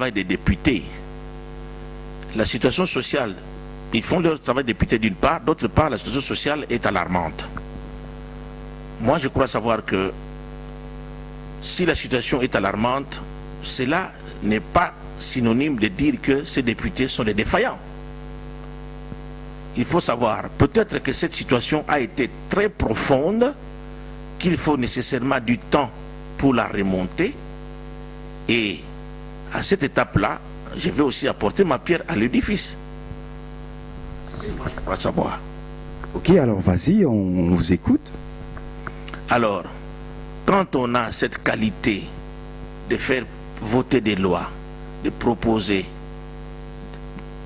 travail des députés. La situation sociale, ils font leur travail de député d'une part, d'autre part, la situation sociale est alarmante. Moi, je crois savoir que si la situation est alarmante, cela n'est pas synonyme de dire que ces députés sont des défaillants. Il faut savoir, peut-être que cette situation a été très profonde, qu'il faut nécessairement du temps pour la remonter. Et à cette étape-là, je vais aussi apporter ma pierre à l'édifice. Moi, je crois savoir. Ok, alors vas-y, on vous écoute. Alors, quand on a cette qualité de faire voter des lois, de proposer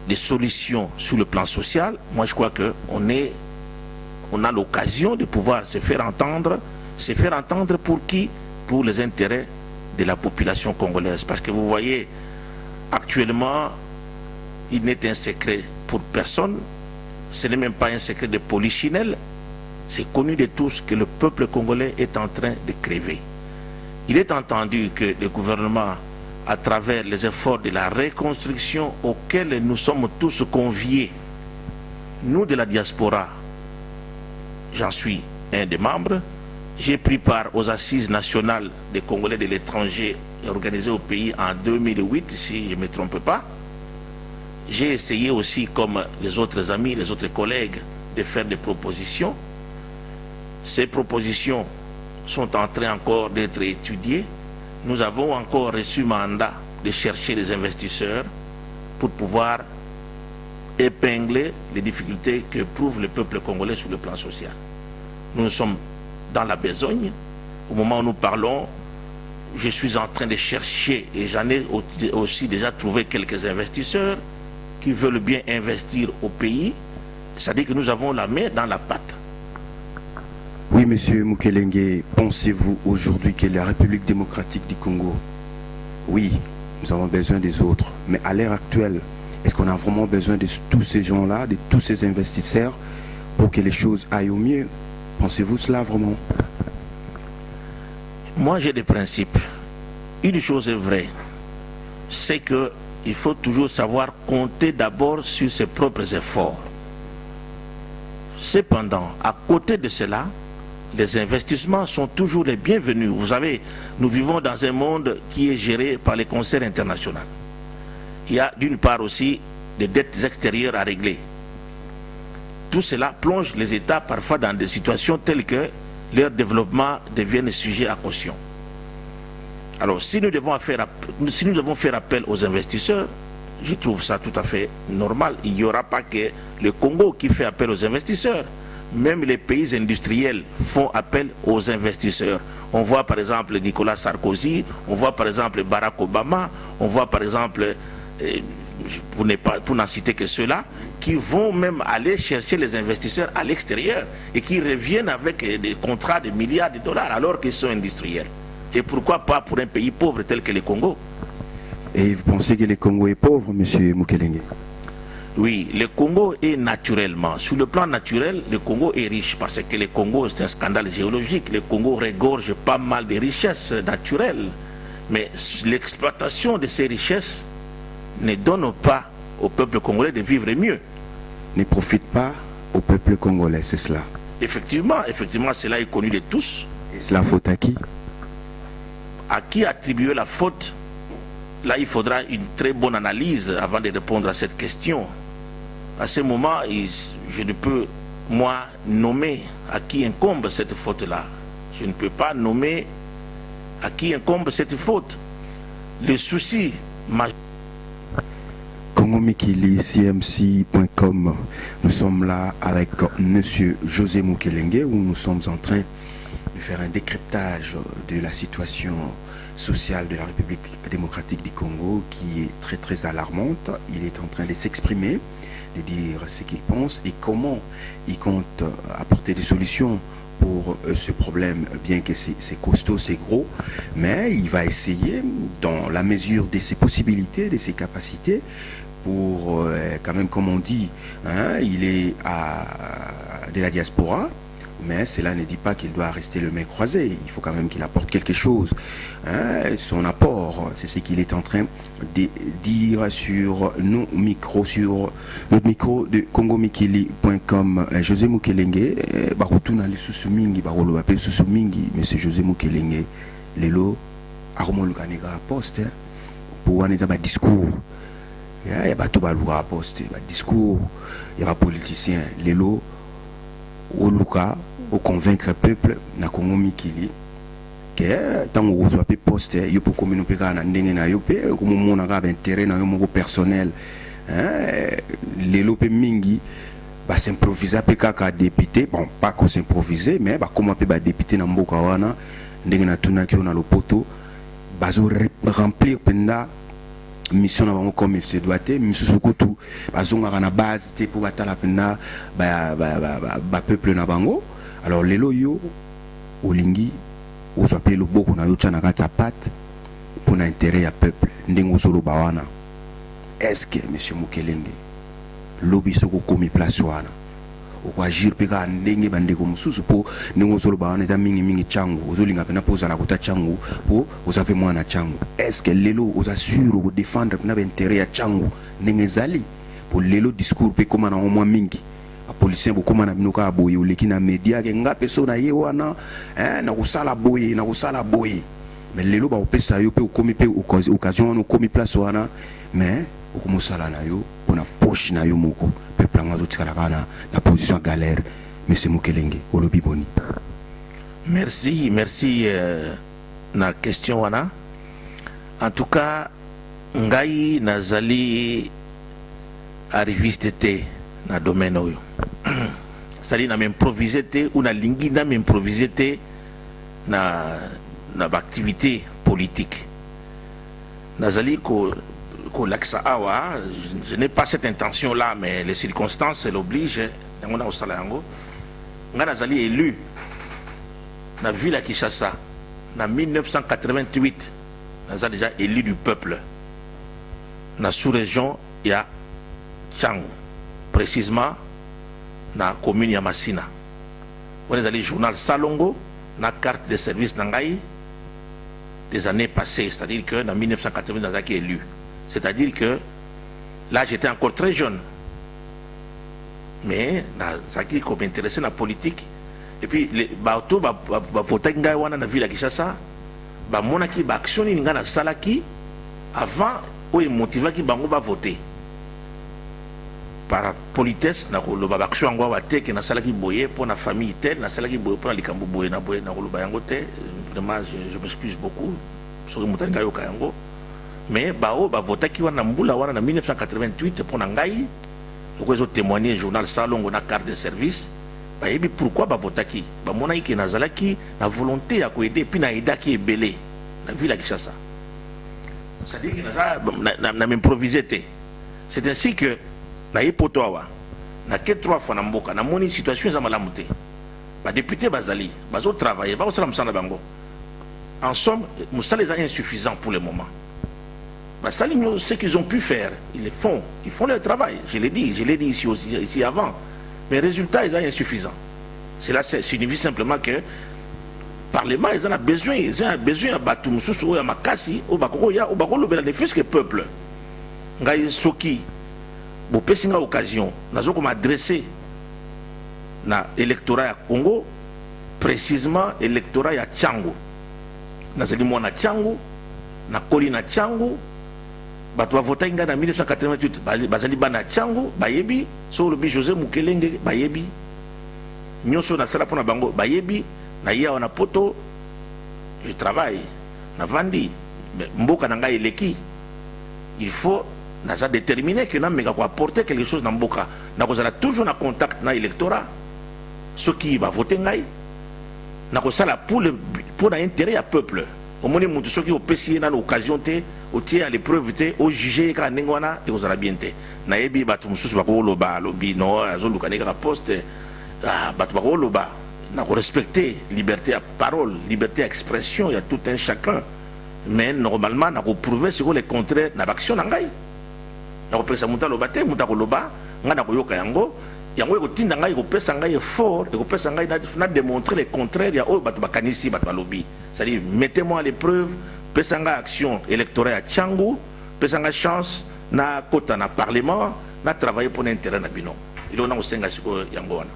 des solutions sur le plan social, moi je crois qu'on a l'occasion de pouvoir se faire entendre pour qui? Pour les intérêts de la population congolaise. Parce que vous voyez, actuellement, il n'est un secret pour personne, ce n'est même pas un secret de polichinelle, c'est connu de tous que le peuple congolais est en train de crever. Il est entendu que le gouvernement, à travers les efforts de la reconstruction auxquels nous sommes tous conviés, nous de la diaspora, j'en suis un des membres, j'ai pris part aux assises nationales des Congolais de l'étranger organisées au pays en 2008, si je ne me trompe pas. J'ai essayé aussi, comme les autres amis, les autres collègues, de faire des propositions. Ces propositions sont en train encore d'être étudiées. Nous avons encore reçu mandat de chercher des investisseurs pour pouvoir épingler les difficultés que prouve le peuple congolais sur le plan social. Nous sommes dans la besogne. Au moment où nous parlons, je suis en train de chercher, et j'en ai aussi déjà trouvé quelques investisseurs qui veulent bien investir au pays. C'est-à-dire que nous avons la main dans la pâte. Oui, monsieur Mukelenge, pensez-vous aujourd'hui que la République démocratique du Congo, oui, nous avons besoin des autres, mais à l'heure actuelle, est-ce qu'on a vraiment besoin de tous ces gens-là, de tous ces investisseurs pour que les choses aillent au mieux? Pensez-vous cela vraiment? Moi, j'ai des principes. Une chose est vraie, c'est qu'il faut toujours savoir compter d'abord sur ses propres efforts. Cependant, à côté de cela, les investissements sont toujours les bienvenus. Vous savez, nous vivons dans un monde qui est géré par les concerts internationaux. Il y a d'une part aussi des dettes extérieures à régler. Tout cela plonge les États parfois dans des situations telles que leur développement devienne sujet à caution. Alors, si nous devons faire appel aux investisseurs, je trouve ça tout à fait normal. Il n'y aura pas que le Congo qui fait appel aux investisseurs. Même les pays industriels font appel aux investisseurs. On voit par exemple Nicolas Sarkozy, on voit par exemple Barack Obama, on voit par exemple, pour n'en citer que ceux-là, qui vont même aller chercher les investisseurs à l'extérieur et qui reviennent avec des contrats de milliards de dollars alors qu'ils sont industriels. Et pourquoi pas pour un pays pauvre tel que le Congo? Et vous pensez que le Congo est pauvre, monsieur Mukelenge? Oui, le Congo est naturellement, sur le plan naturel, le Congo est riche parce que le Congo c'est un scandale géologique. Le Congo regorge pas mal de richesses naturelles. Mais l'exploitation de ces richesses ne donne pas au peuple congolais de vivre mieux. Ne profite pas au peuple congolais, c'est cela? Effectivement, cela est connu de tous. Et cela faute à qui? À qui attribuer la faute? Là, il faudra une très bonne analyse avant de répondre à cette question. À ce moment, je ne peux, moi, nommer à qui incombe cette faute-là. Je ne peux pas nommer à qui incombe cette faute. Le souci majeur. Congomikili, CMC.com. Nous sommes là avec monsieur José Mukelenge, où nous sommes en train de faire un décryptage de la situation sociale de la République démocratique du Congo qui est très très alarmante. Il est en train de s'exprimer, de dire ce qu'il pense et comment il compte apporter des solutions pour ce problème, bien que c'est costaud, c'est gros, mais il va essayer, dans la mesure de ses possibilités, de ses capacités, pour, quand même, comme on dit, hein, il est de la diaspora, mais cela ne dit pas qu'il doit rester le main croisé. Il faut quand même qu'il apporte quelque chose. Hein, son apport, c'est ce qu'il est en train de dire sur nos micros, sur notre micro de congomikili.com. José Mukelenge, Barutuna les sous-mingi, Barolo appelle sous-mingi, monsieur José Mukelenge, Lelo, Armand Lukanega poste, pour un état de discours. Il y a tout à poste, discours, il y a un politicien, Lelo, au Luka, au convaincre le peuple, na Congo Mikili, que tant que vous avez posté, il faut communiquer avec nous, comme on a intérêt dans le personnel, les lopes mingi, bah s'improviser avec député, bon pas qu'on s'improviser, mais bah comment peut député dans Mboka wana, ndengena tunaki on a le poteau, bah remplir penda mission avant comme il se doit être mission surtout bazonga na base pour batala pena ba peuple na bango. Alors les loyo olingi ozope le boko na yo tchana kata pat pour l'intérêt ya peuple ndingo solo bawana. Est-ce que monsieur Mukelenge lobi soko komi place wana ou agir peka ndenge bandeko mususu po ndingo solo bawana ta mingi changu ozolinga pena poza la kota changu po ozape mwana changu. Est-ce que lelo osasuro ko défendre na intérêt ya changu ndenge zali pour lelo discours pe koma na omwa mingi a policier bokoma na binoka boye oleki na media ke ngape so na ye wana na kusala boye mais lelo ba opesa yo pe okomi pe occasion no komi place wana mais okomosala na yo pona poche na yo moko peuple ngazo tikala kana na position galère. Monsieur Mukelenge olobi boni. Merci na question wana. En tout cas ngai nazali arriviste te na domaine oyo. C'est-à-dire na m'improviser te ou na lingi na m'improviser te na activité politique. Nazali ko laksa awa, je n'ai pas cette intention là, mais les circonstances l'obligent. On a au Salayango. Nga nazali élu na ville à Kinshasa en 1988. Nazali déjà élu du peuple. Na sous-région il y a Tchangu, précisément na commune ya Masina. On est allé journal Salongo, na carte de service Nangaï des années passées, c'est-à-dire que en 1980 nazali élu. C'est-à-dire que là j'étais encore très jeune, mais nazaki comme intéressé dans la politique. Et puis les bateaux voter ngai wana na ville ya Kinshasa, ba monaki ba action ni ngana salaki avant ou motivaki bango ba voter. Par politesse na ko ba action ngwa wa te ke na salaki boye pour la famille telle, na salaki boye pour likambo boye na ko lo ba yango te. Vraiment je m'excuse beaucoup sur mutanga yo kayango. Mais bao ba voter ki wana mbula wana na 1988 pour ngai. Donc ils ont témoigné journal Salongo na carte de service. Bah et pourquoi ba voter ki? Ba mona ki na zalaki na volonté ya ko aider puis na aida ki ebelé na ville ya Kinshasa. Ça dit que na m'improviser te. C'est ainsi que na yepotoa na ke 3 fois na mboka na moni situation za malamu te. Ba député bazali bazo travailler ba osala msana bango. En somme, moussa les a insuffisants pour le moment. Ce qu'ils ont pu faire, ils font leur travail. Je l'ai dit ici avant. Mais le résultat, ils sont insuffisants. Cela signifie simplement que le Parlement, ils ont besoin de battre Moussou, Makasi, au bénéfice que le peuple. Ngaï Soki, pour passer une occasion, nous avons adressé l'électorat à Congo, précisément l'électorat à Tchangu. Nous avons dit Tchangu, na Koli na Tchangu. Bato voter nga na 1988 bazali bana Tchangu bayebi so lobi José Mukelenge bayebi nyoso na sala pona bango bayebi na ya na poto. Je travaille na vandi mboka na ngai eleki. Il faut naza déterminer que na meka ko apporter quelque chose na mboka na kozala toujours na contact na électorat ceux qui va voter ngai na kosala pour l'intérêt ya peuple. Au moins mutu soki opesi na occasion te au tiers à l'épreuve au juger ka nengwana et aux arabienté na yebi batu mususu bako loba lobi no azolu kaneka poste batu bako loba na respecter liberté à parole, liberté à expression, il y a tout un chacun, mais normalement na prouver sur les contraires na action ngai na pesa muta loba te muta ko loba nga na ko yoka yango yango ekotinda ngai ekopesa ngai effort ekopesa ngai na démontrer le contraire ya oyo bato bakanisi bato balobi, c'est-à-dire mettez-moi à l'épreuve, pesa ngai action électorale ya Tchangu, pesa ngai chance na kota na parlement na travailler pour l'intérêt na bino. Ilo na osenga siko yango wana.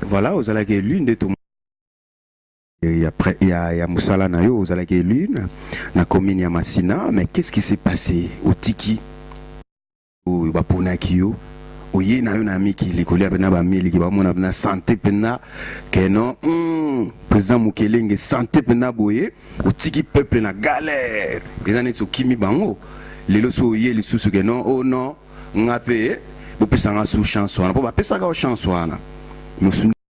Voilà, vous allez que l'une de tout. Il y a Moussala Nayo, vous allez que l'une na commune ya Masina, mais qu'est-ce qui s'est passé au Tiki au Baponakio? Oye na yo na mi ki likoli abena ba mili ki ba mona na santé pena que non président Mukelenge santé pena boye o tiki peuple na galère eza net so kimi bango lelo so oye lisusu que non oh non ngape bo pesa nga sous chance wana po ba pesa ga chance wana